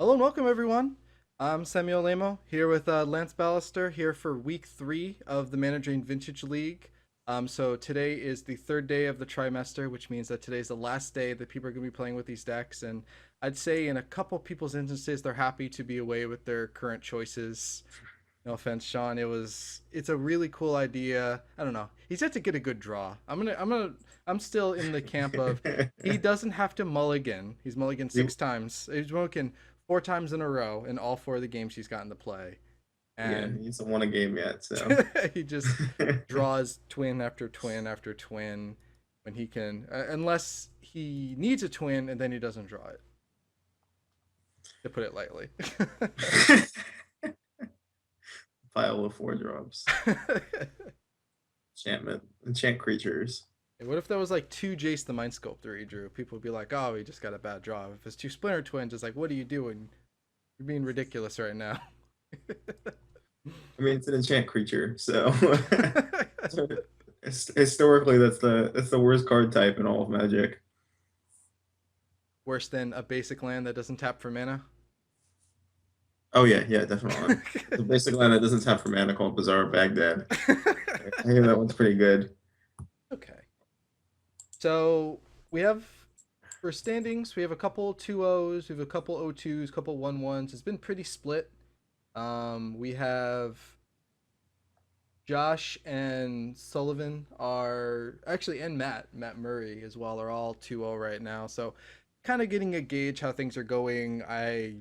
Hello and welcome, everyone. I'm Samuel Lamo here with Lance Ballister here for week 3 of the Managing Vintage League. So today is the third day of the trimester, which means that today's the last day that people are going to be playing with these decks. And I'd say in a couple people's instances, they're happy to be away with their current choices. No offense, Sean. It's a really cool idea. I don't know. He's yet to get a good draw. I'm still in the camp of he doesn't have to mulligan. He's mulligan You- 6 times. He's mulligan 4 times in a row in all 4 of the games he's gotten to play, yeah, and he hasn't won a game yet, so. he just draws twin after twin after twin when he can, unless he needs a twin and then he doesn't draw it. To put it lightly. Pile of 4 drops. Enchant creatures. What if there was like 2 Jace the Mind Sculptor he drew? People would be like, "Oh, he just got a bad draw." If it's 2 Splinter Twins, it's like, "What are you doing? You're being ridiculous right now." I mean, it's an enchant creature, so historically, that's the worst card type in all of Magic. Worse than a basic land that doesn't tap for mana. Oh yeah, yeah, definitely. The basic line that doesn't tap for mana called Bizarre Baghdad. I think that one's pretty good. Okay, so we have for standings, we have a couple 2-0s, we have a couple 0-2s, couple 1-1s. It's been pretty split. We have Josh and Sullivan are actually, and Matt Murray as well, are all 2-0 right now. So kind of getting a gauge how things are going. I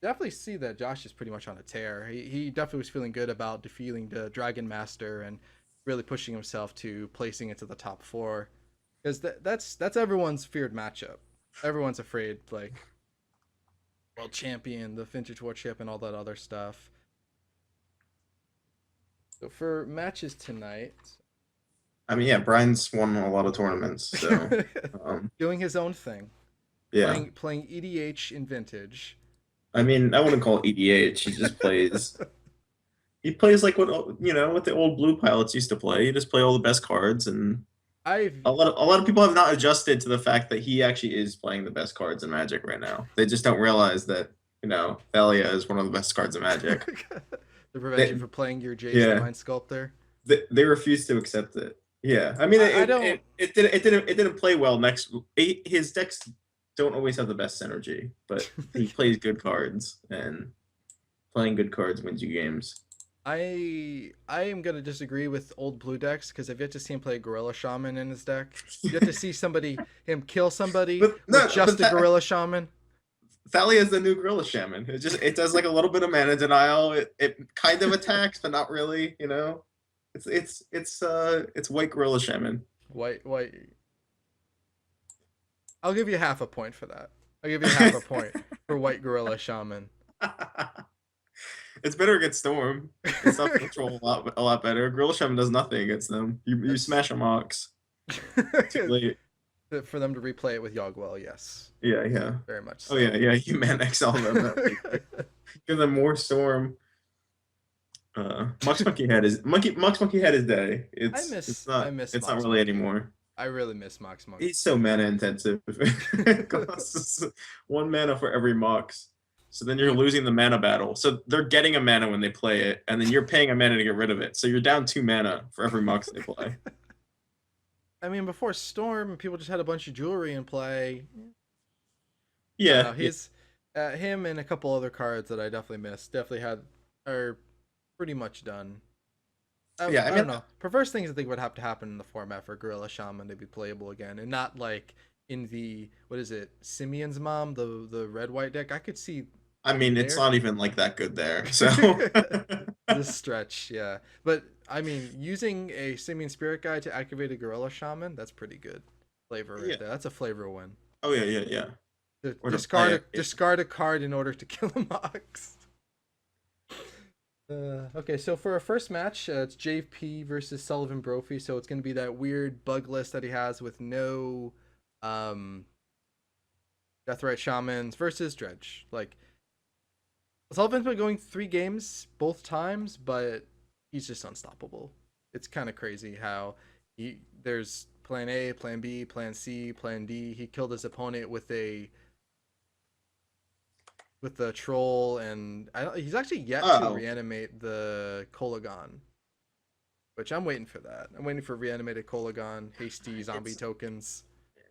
definitely see that Josh is pretty much on a tear. He definitely was feeling good about defeating the Dragon Master and really pushing himself to placing into the top 4, because that's everyone's feared matchup. Everyone's afraid, like, world champion, the vintage warship, and all that other stuff. So for matches tonight, I mean, yeah, Brian's won a lot of tournaments, so doing his own thing, yeah. playing EDH in vintage. I mean, I wouldn't call it EDH. He just plays. He plays like what the old blue pilots used to play. You just play all the best cards, and I've a lot of people have not adjusted to the fact that he actually is playing the best cards in Magic right now. They just don't realize that Thalia is one of the best cards in Magic. to prevent you They, from playing your Jace the yeah, Mind Sculptor. they refuse to accept it. Yeah, I mean I don't. it didn't play well. His decks don't always have the best synergy, but he plays good cards, and playing good cards wins you games. I am gonna disagree with old blue decks because I've yet to see him play a Gorilla Shaman in his deck. You have to see him kill somebody But with no, just a Gorilla Shaman. Thalia is the new Gorilla Shaman. It does like a little bit of mana denial. It kind of attacks, but not really. It's white Gorilla Shaman. White. I'll give you half a point for that. I'll give you half a point for White Gorilla Shaman. It's better against Storm. It's self control a lot better. Gorilla Shaman does nothing against them. You That's smash a Mox. Too late. for them to replay it with Yogwell. Yes, Yeah, yeah. very much Oh so. yeah, yeah. You man exile them. Give them more Storm. Mux Monkey had his day. I It's it's miss I not miss it's not Mox really Monkey. anymore. I really miss Mox Monkey. He's so mana intensive. It costs 1 mana for every Mox. So then you're He, losing the mana battle. So they're getting a mana when they play it, and then you're paying a mana to get rid of it. So you're down 2 mana for every Mox they play. I mean, before Storm, people just had a bunch of jewelry in play. I don't know. Yeah, yeah, He's him and a couple other cards that I definitely missed. Definitely had are pretty much done. yeah. I I mean, don't know. Perverse things I think would have to happen in the format for Gorilla Shaman to be playable again, and not like in the what is it, Simeon's mom, the red white deck. I could see it's there. not even like that good there. So This stretch, yeah. But I mean, using a Simian Spirit Guide to activate a Gorilla Shaman, that's pretty good flavor yeah. right there. That's a flavor win. Oh yeah, yeah, yeah. Or to Discard play a it. discard a card in order to kill a Mox. Okay, so for our first match, it's JP versus Sullivan Brophy. So it's going to be that weird bug list that he has with no um, Deathrite Shamans versus Dredge. Like, Sullivan's been going 3 games both times, but he's just unstoppable. It's kind of crazy how there's plan A, plan B, plan C, plan D. He killed his opponent with a with the troll, and he's actually yet to Oh, reanimate the Kolagon, which I'm waiting for that. I'm waiting for reanimated Kolagon, hasty zombie it's tokens.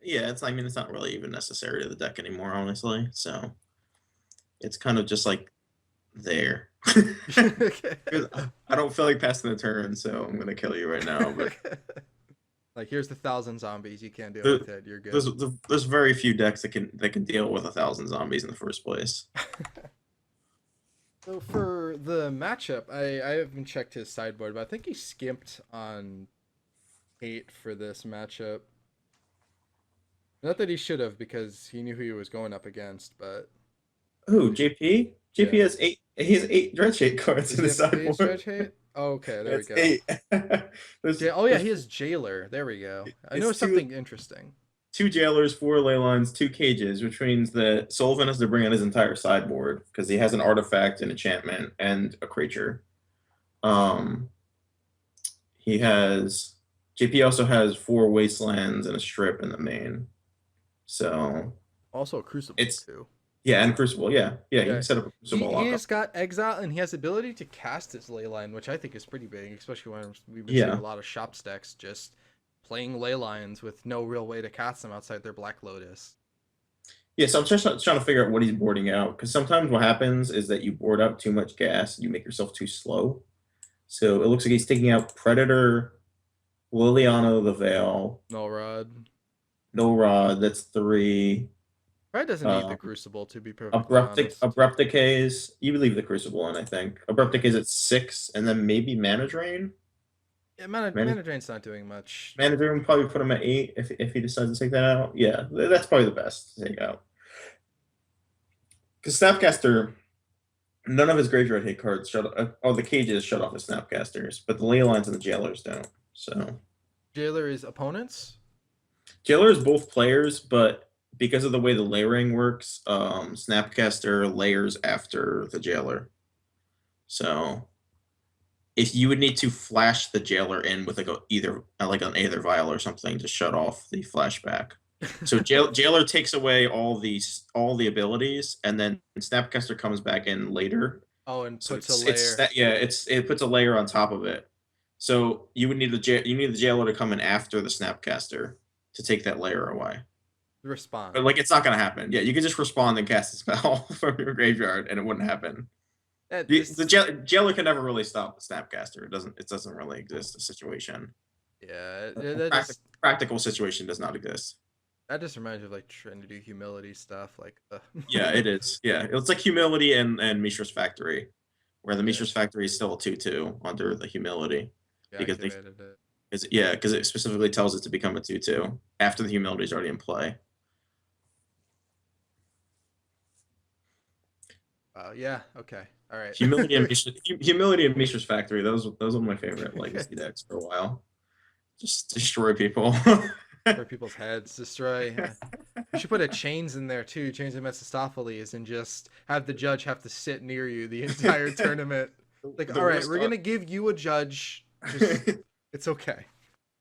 yeah. It's I mean it's not really even necessary to the deck anymore, honestly. So it's kind of just like there. 'Cause I don't feel like passing the turn, so I'm gonna kill you right now. But Like, here's the 1,000 zombies. You can't deal there, with it. You're good. there's very few decks that can deal with 1,000 zombies in the first place. So for the matchup, I haven't checked his sideboard, but I think he skimped on hate for this matchup. Not that he should have, because he knew who he was going up against, but Ooh, JP. JP yeah. has eight. He has eight dredge hate cards Does in he his have eight sideboard. stretch hate? Oh, okay, there we That's go. eight. there's Oh yeah, there's he has Jailer. There we go. I know it's two something interesting. two jailers, four ley lines, two cages, which means that Sullivan has to bring in his entire sideboard because he has an artifact, an enchantment, and a creature. Um, he has JP also has four wastelands and a strip in the main. So Also a Crucible it's too. yeah, and Crucible, yeah, yeah. He Yeah, can set up a Crucible he's lockup. got Exile, and he has the ability to cast his Leyline, which I think is pretty big, especially when we've been seeing a Yeah, lot of shop stacks just playing Leylines with no real way to cast them outside their Black Lotus. yeah. So I'm just trying to figure out what he's boarding out because sometimes what happens is that you board up too much gas, you make yourself too slow. So it looks like he's taking out Predator, Liliana the Veil, No Rod. No Rod. That's three. Probably doesn't need the Um, Crucible, to be perfectly honest. Abrupt Decays. You would leave the Crucible in, I think. Abrupt Yeah, Decays at six, and then maybe Mana Drain. yeah, Mana, Mana Drain's not doing much. Mana Drain would probably put him at eight if he decides to take that out. Yeah, that's probably the best to take out. Because Snapcaster, none of his graveyard hate cards shut. Oh, the cages shut off his Snapcasters, but the ley lines and the jailers don't. So Jailer is opponents. Jailer is both players, but because of the way the layering works, Snapcaster layers after the Jailer. So if you would need to flash the Jailer in with like either like an Aether Vial or something to shut off the flashback. So Jailer takes away all the abilities, and then Snapcaster comes back in later. Oh, and So puts a it's layer. yeah, it puts a layer on top of it. So you would need the Jailer to come in after the Snapcaster to take that layer away. But Respond. like it's not gonna happen. Yeah, you can just respond and cast a spell from your graveyard, and it wouldn't happen. The This, jailer can never really stop the Snapcaster. It doesn't really exist a situation. yeah, A practical situation does not exist. that just reminds me of like trying to do humility stuff, like Yeah, it is. Yeah, it's like humility and Mishra's Factory, where the yeah, Mishra's Factory is still a 2/2 under the humility you because they activated it. because it specifically tells it to become a 2/2 after the humility is already in play. Yeah, okay, all right. Humility and Mishra's Factory. Those were my favorite legacy decks for a while. Just destroy people. For people's heads, destroy. You should put a chains in there too, chains of Mephistopheles, and just have the judge have to sit near you the entire tournament. Like, The all right, worst we're gonna give you a judge. Just, it's okay.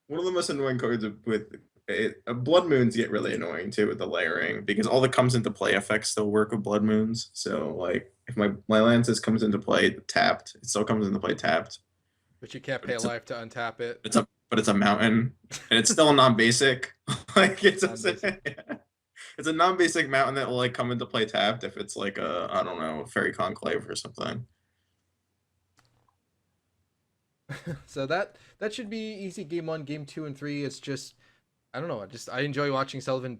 one of the most annoying cards with Blood Moons get really annoying too with the layering because all the comes into play effects still work with Blood Moons. So like if my Lances comes into play tapped, it still comes into play tapped. But you can't But pay a life to untap it. it's a mountain and it's still a non-basic. Like Non-basic. it's a non-basic mountain that will like come into play tapped if it's like a I don't know Fairy Conclave or something. So that should be easy. Game 1, game 2, and 3. It's just I don't know. I enjoy watching Sullivan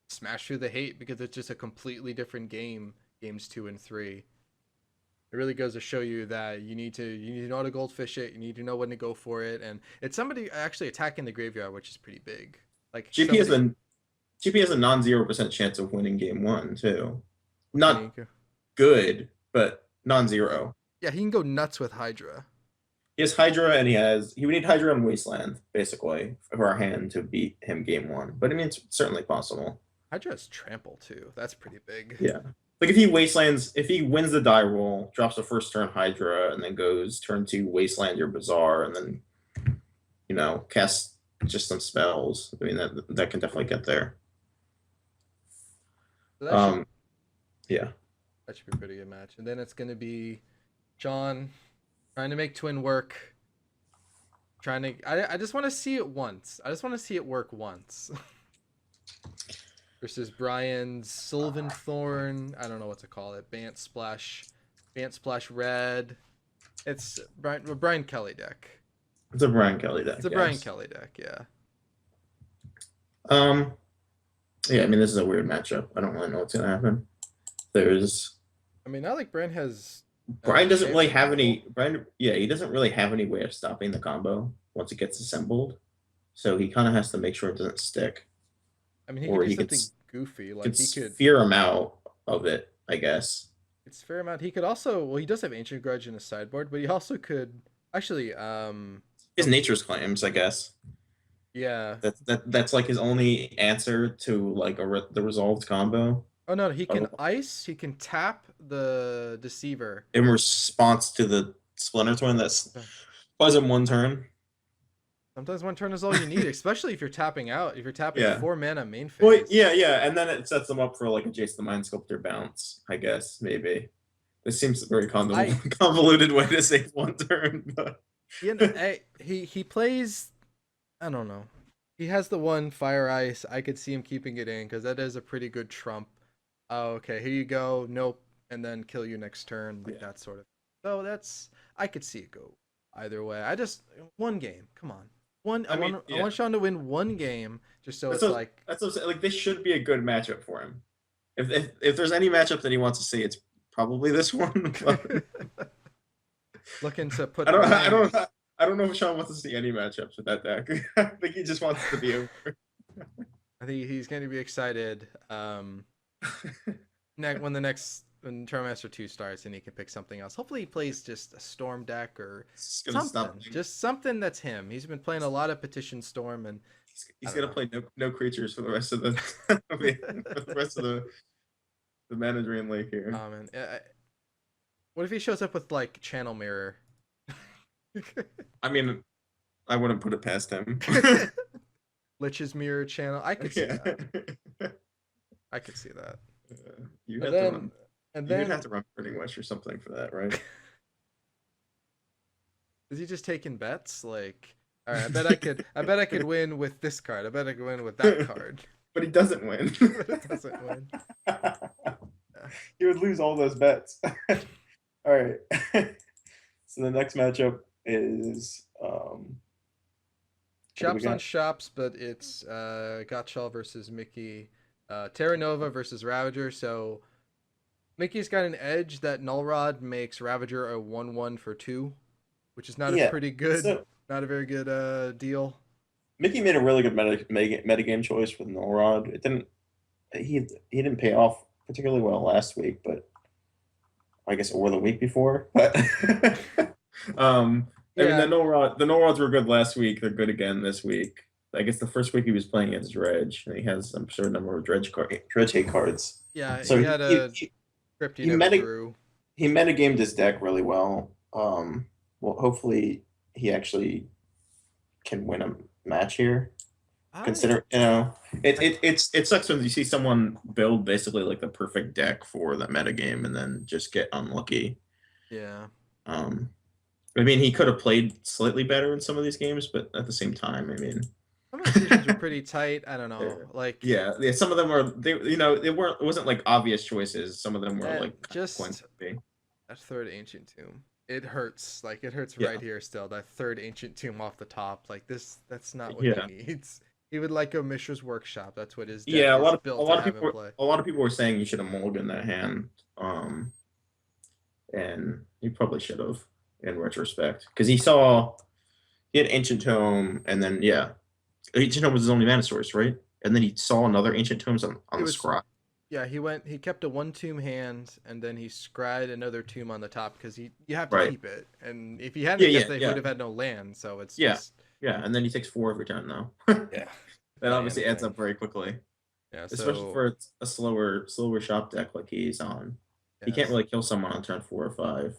smash through the hate because it's just a completely different game. Games 2 and 3. It really goes to show you that you need to know how to goldfish it. You need to know when to go for it, and it's somebody actually attacking the graveyard, which is pretty big. Like GP has somebody a GP has a non-0% chance of winning game one too. can he Not go? good, but non-zero. Yeah, he can go nuts with Hydra. He has Hydra and he would need Hydra on Wasteland, basically, for our hand to beat him game one. But I mean it's certainly possible. Hydra has trample too. That's pretty big. Yeah. Like if he wins the die roll, drops the first turn Hydra, and then goes turn two Wasteland your Bazaar, and then casts just some spells. I mean that can definitely get there. So that should Yeah. That should be a pretty good match. And then it's gonna be John trying to make twin work. Trying to I just want to see it once. I just want to see it work once. Versus Brian's Sylvan Thorn. I don't know what to call it. Bant Splash Red. It's Brian Kelly deck. It's a Brian Kelly deck. It's a Brian Kelly deck, yeah. Um, yeah, I mean this is a weird matchup. I don't really know what's gonna happen. There's I mean, not like Brian has. Brian doesn't really shapes have any available. Brian. Yeah, he doesn't really have any way of stopping the combo once it gets assembled. So he kind of has to make sure it doesn't stick, I mean, he could or do something goofy, could like he could. sphere him out of it. I guess It's fair amount. He could also. Well, he does have Ancient Grudge in his sideboard, but he also could actually. his nature's claims. I guess Yeah. that's like his only answer to like the resolved combo Oh no, he can of, ice. He can tap the Deceiver. in response to the Splinter Twin. That's Uh, buys him one turn. Sometimes one turn is all you need, especially if you're tapping out. If you're tapping Yeah. 4 mana main Well, phase. yeah, and then it sets them up for like a Jace the Mind Sculptor bounce, I guess, maybe. This seems a very I convoluted way to save one turn, but he plays. I don't know. He has the one Fire Ice. I could see him keeping it in because that is a pretty good trump. Oh, okay, here you go. Nope, and then kill you next turn, like yeah. that sort of. So that's I could see it go either way. I just one game. Come on, one. I mean, I yeah. want Sean to win one game, just so That's it's a, like that's what I'm saying. Like this should be a good matchup for him. If there's any matchup that he wants to see, it's probably this one. But looking to put I don't I Brian. don't I don't know if Sean wants to see any matchups with that deck. I think he just wants it to be over. I think he's going to be excited. When the next when Terramaster 2 starts and he can pick something else. Hopefully he plays just a Storm deck or It's gonna something. stop. Just something that's him. He's been playing a lot of Petition Storm and He's I gonna don't play no creatures for the rest of the for the rest of the mana drain lake here. know. Man. What if he shows up with like Channel Mirror? I mean, I wouldn't put it past him. Lich's Mirror channel. I could see Yeah. that. I could see that. You And have to then run. and You'd then have to run Burning Wish or something for that, right? is he just taking bets? Like, all right, I bet I could win with this card. I bet I could win with that card. But he doesn't win. But it doesn't win. Yeah. He would lose all those bets. All right. So the next matchup is what do we Shops on got? shops, but it's Gottschall versus Mickey. Terra Nova versus Ravager. So Mickey's got an edge that Null Rod makes Ravager a 1/1 for 2, which is not a Yeah. pretty good, So not a very good deal. Mickey made a really good metagame choice with Null Rod. It didn't. He didn't pay off particularly well last week, but I guess or the week before. But I mean Yeah, the Null Rods were good last week. They're good again this week. I guess the first week he was playing against Dredge, and he has I'm sure a number of Dredge hate cards. yeah, So he had a script he he never meta drew. he metagamed his deck really well. Well, hopefully he actually can win a match here. I Consider it sucks when you see someone build basically like the perfect deck for the metagame and then just get unlucky. yeah. Um, I mean, he could have played slightly better in some of these games, but at the same time, I mean, Some of the decisions were pretty tight. I don't know. Like yeah, some of them were it wasn't like obvious choices. Some of them were that like coin just flippy. that third ancient tomb. It hurts. Like it hurts Yeah. right here still. That third ancient tomb off the top. Like that's not what Yeah. he needs. He would like a Mishra's Workshop. That's what his deck Yeah, is built to have him play. a lot of people were saying you should have mulliganed that hand. And he probably should have in retrospect because he had Ancient Tome and then yeah, Ancient Tome was his only mana source, right? And then he saw another Ancient Tomes on It the was scry. Yeah, he kept a 1 tomb hand and then he scried another tomb on the top because you have to Right. keep it. And if he hadn't Yeah, kept it, he yeah. would have had no land. So it's Yeah. just Yeah, and then he takes 4 every turn though. yeah. That obviously adds Anything. up very quickly, Yeah, especially so for a slower shop deck like he's on. He can't yes. really kill someone on turn 4 or 5.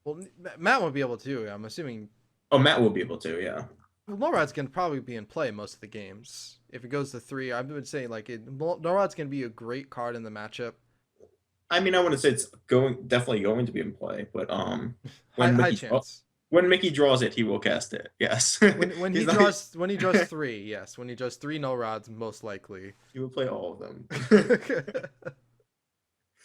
Well, Matt won't be able to. I'm assuming. Oh, Matt will be able to, yeah. Well, Norod's gonna probably be in play most of the games. If it goes to 3, I would say like Norod's gonna be a great card in the matchup. I mean, I wouldn't say it's definitely going to be in play, but High when high Mickey chance. when Mickey draws it, he will cast it. Yes, When he's he not. draws when he draws three, yes. When he draws three null rods, most likely. He will play all of them.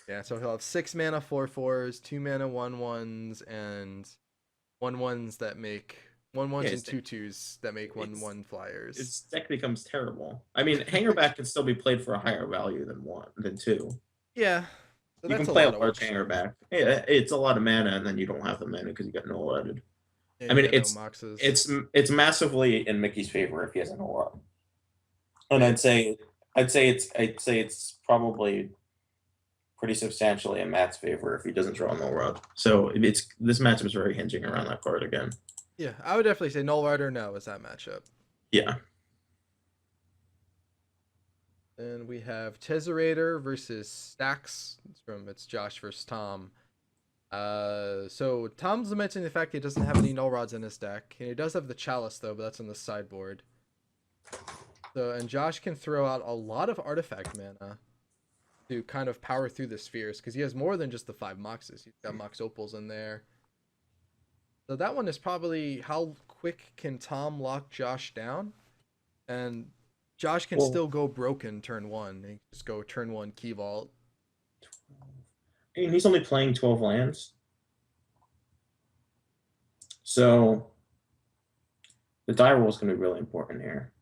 Yeah, so he'll have 6 mana 4/4s, 2 mana 1/1s, and 1/1s that make one Yeah, ones and 2/2s that make 1/1 flyers. its deck becomes terrible. I mean, Hangerback can still be played for a higher value than two. Yeah, so You that's can a play a lot of large work hanger still. back. Yeah, it's a lot of mana, and then you don't have the mana because you got no loaded. Yeah, I you mean, got no moxes. it's massively in Mickey's favor if he has a no lot. And Wait, I'd say it's probably pretty substantially in Matt's favor if he doesn't draw no rod. So it's this matchup is very hinging around that card again. yeah, I would definitely say null rider no is that matchup. Yeah. Then we have Tezzerator versus Stacks. It's Josh versus Tom. So Tom's lamenting the fact he doesn't have any null rods in his deck. And he does have the Chalice though, but that's on the sideboard. So and Josh can throw out a lot of artifact mana to kind of power through the spheres because he has more than just the 5 moxes. He's got mox opals in there. So that one is probably how quick can Tom lock Josh down, and Josh can Well, still go broken turn one. He can just go turn one key vault. I mean, he's only playing 12 lands. So the die roll is going to be really important here.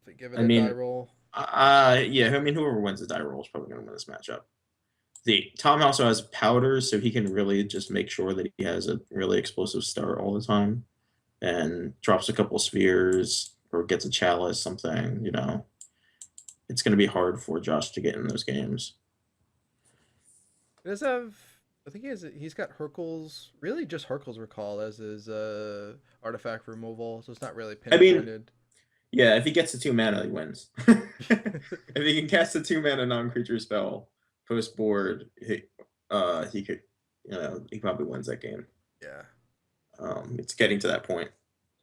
If we give it I a die mean, roll, yeah, I mean, whoever wins the die roll is probably going to win this matchup. The Tom also has powders, so he can really just make sure that he has a really explosive start all the time, and drops a couple spheres or gets a chalice, something. It's going to be hard for Josh to get in those games. he does have. I think he's got Hercules, really just Hercules Recall as his artifact removal, so it's not really I mean, pinpointed. yeah, if he gets the 2 mana, he wins. If he can cast a 2 mana non-creature spell post board, he could, he probably wins that game. Yeah, It's getting to that point.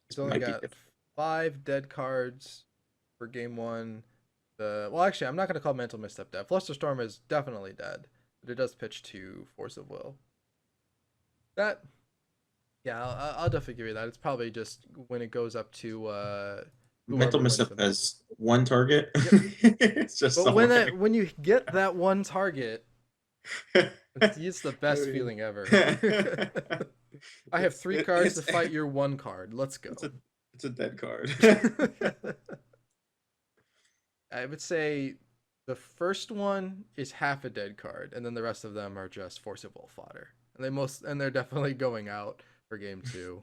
he's It only might be got different. 5 dead cards for game one. Well, actually, I'm not gonna call Mental Misstep dead. Flusterstorm is definitely dead, but it does pitch to Force of Will. That, yeah, I'll definitely give you that. It's probably just when it goes up to Mental whoever wins Misstep the match. has one target. Yep. It's just But somewhere. when you get that one target, it's the best I mean, feeling ever. I have it's 3 cards to it's fight your 1 card. Let's go. it's a dead card. I would say the first one is half a dead card, and then the rest of them are just Force of Will fodder. And they're definitely going out for game 2.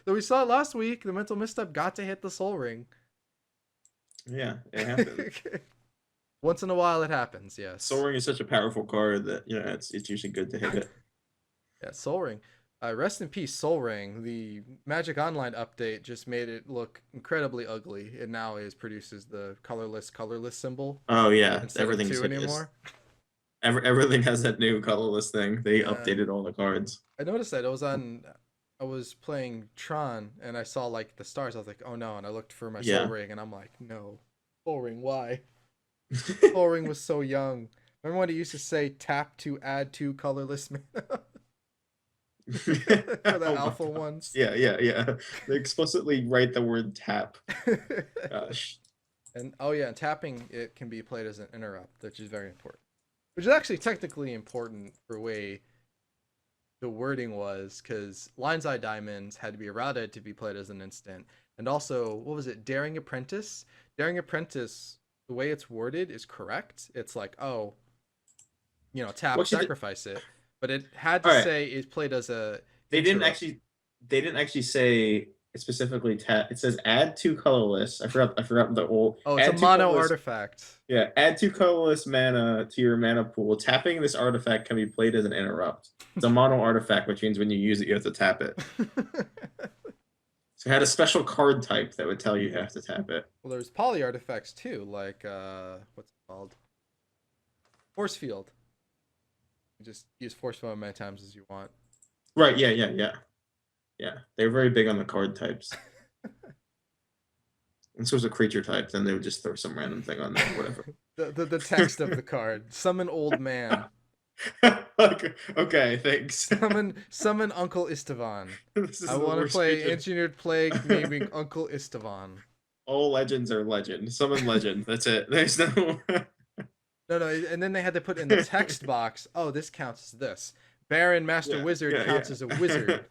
So we saw it last week. The Mental Misstep got to hit the Soul Ring. Yeah, it happens. Once in a while, it happens. Yes. Soul Ring is such a powerful card that it's usually good to hit it. Yeah, Soul Ring. Rest in peace, Soul Ring. The Magic Online update just made it look incredibly ugly. It now produces the colorless symbol Oh yeah, instead of everything's 2 hideous. anymore. Everything has that new colorless thing. They Yeah, updated all the cards. I noticed that. I was playing Tron and I saw like the stars. I was like, oh no, and I looked for my Soul Yeah. Ring and I'm like, no, Soul Ring, why? Soul Ring was so young. Remember when it used to say tap to add 2 colorless mana? For the Oh my alpha God. ones. Yeah. They explicitly write the word tap. Gosh. And oh yeah, and tapping it can be played as an interrupt, which is very important. Which is actually technically important for the way the wording was, because Lion's Eye Diamonds had to be routed to be played as an instant. And also, what was it? Daring Apprentice? Daring Apprentice, the way it's worded is correct. It's like, oh, tap, Well, actually, sacrifice it. But it had all to right. say it's played as a They didn't interrupt. actually. They didn't actually say specifically tap. It says add 2 colorless. I forgot the old. Oh, it's a Add two mono colorless. artifact. Yeah, add 2 colorless mana to your mana pool. Tapping this artifact can be played as an interrupt. It's a mono artifact, which means when you use it, you have to tap it. So it had a special card type that would tell you have to tap it. Well, there's poly artifacts too, like what's it called? Force field. You just use force field as many times as you want. Right, yeah. They're very big on the card types. this was a creature type, then they would just throw some random thing on there, whatever. The text of the card. Summon old man. Like, okay, thanks. Summon Uncle Istvan. This is I the want to worst play creature. Engineered Plague naming Uncle Istvan. All legends are legend. Summon legend. That's it. There's no. No, no, and then they had to put in the text box. Oh, this counts as this. Baron Master Yeah, Wizard yeah, counts yeah. as a wizard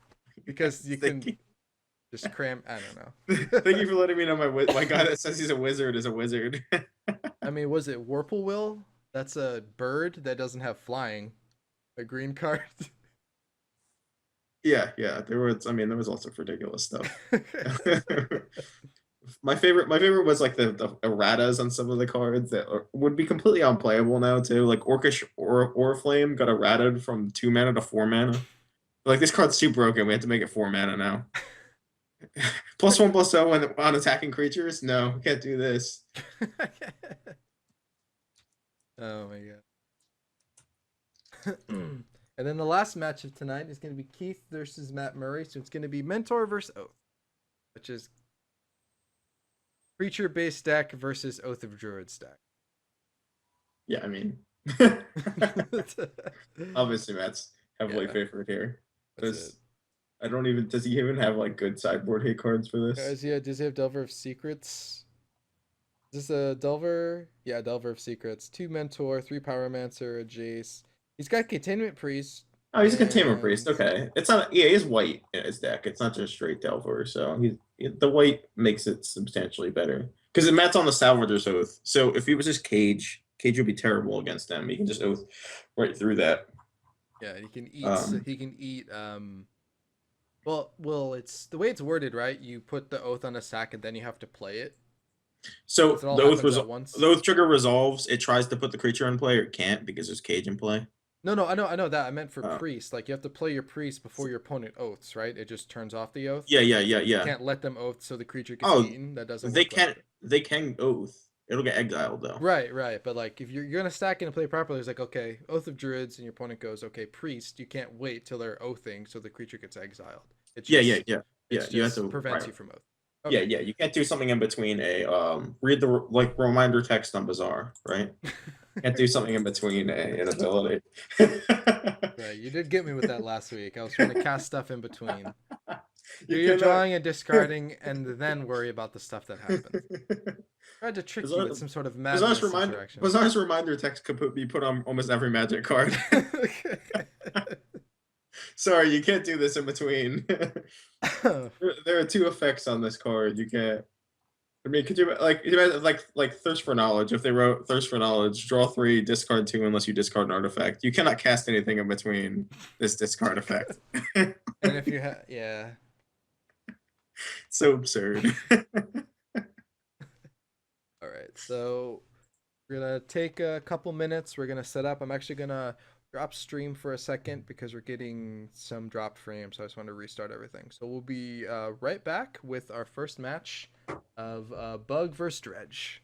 because you Thank can you. just cram. I don't Thank know. you for letting me know my guy that says he's a wizard is a wizard. I mean, was it Will? That's a bird that doesn't have flying. A green card. Yeah, yeah. There was lots of ridiculous stuff. My favorite was like the erratas on some of the cards that would be completely unplayable now too. Like Orcish or Flame got errated from 2 mana to 4 mana. Like this card's too broken. We have to make it 4 mana now. +1/+0 on attacking creatures? No, we can't do this. Oh my god. And then the last match of tonight is going to be Keith versus Matt Murray. So it's going to be Mentor versus Oath, which is creature based deck versus Oath of Druid stack. Yeah, I mean, obviously Matt's heavily Yeah, favored here. that's it. Does he even have like good sideboard hit cards for this? Does he have Delver of Secrets? Is this a Delver? Yeah, Delver of Secrets. 2 Mentor, 3 Pyromancer, a Jace. He's got Containment Priest. Oh, he's a Containment Priest. And Okay, it's not. Yeah, he's white in his deck. It's not just straight Delver. So the white makes it substantially better because Matt's on the Salvager's Oath. So if he was just Cage would be terrible against them. He can just Oath right through that. yeah, he can eat. Um, He can eat. Well, it's the way it's worded, right? You put the oath on a sack, and then you have to play it. so It all the Oath happens was at once. the Oath trigger resolves. It tries to put the creature in play, or it can't because there's Cage in play. No, no, I know that. I meant for Uh, priest. Like you have to play your priest before your opponent oaths, right? It just turns off the oath. yeah, yeah, yeah, You yeah. can't let them oath so the creature gets Oh, eaten. That doesn't they work like can that. they can Oath. It'll get exiled though. Right, right. But like if you're gonna stack it and play properly, it's like okay, Oath of Druids, and your opponent goes, okay, priest. You can't wait till they're oathing so the creature gets exiled. It's Yeah, just yeah, yeah, yeah. it's You have just to prevents right. you from oath. Yeah, Okay. yeah. You can't do something in between a read the like reminder text on Bazaar, right? Can't do something in between an ability. Right, you did get me with that last week. I was trying to cast stuff in between. Do You your cannot. drawing and discarding, and then worry about the stuff that happens. Tried to trick you Bazaar, with some sort of Bazaar's madness reminder interaction. Bazaar's reminder text could be put on almost every Magic card. Sorry, you can't do this in between. There are 2 effects on this card. You can't. I mean, could you imagine, like Thirst for Knowledge? If they wrote Thirst for Knowledge, draw 3, discard 2 unless you discard an artifact. You cannot cast anything in between this discard effect. And if you have, yeah. So absurd. All right, so we're gonna take a couple minutes. We're gonna set up. I'm actually gonna drop stream for a second because we're getting some dropped frames. So I just want to restart everything. So we'll be right back with our first match of Bug versus Dredge.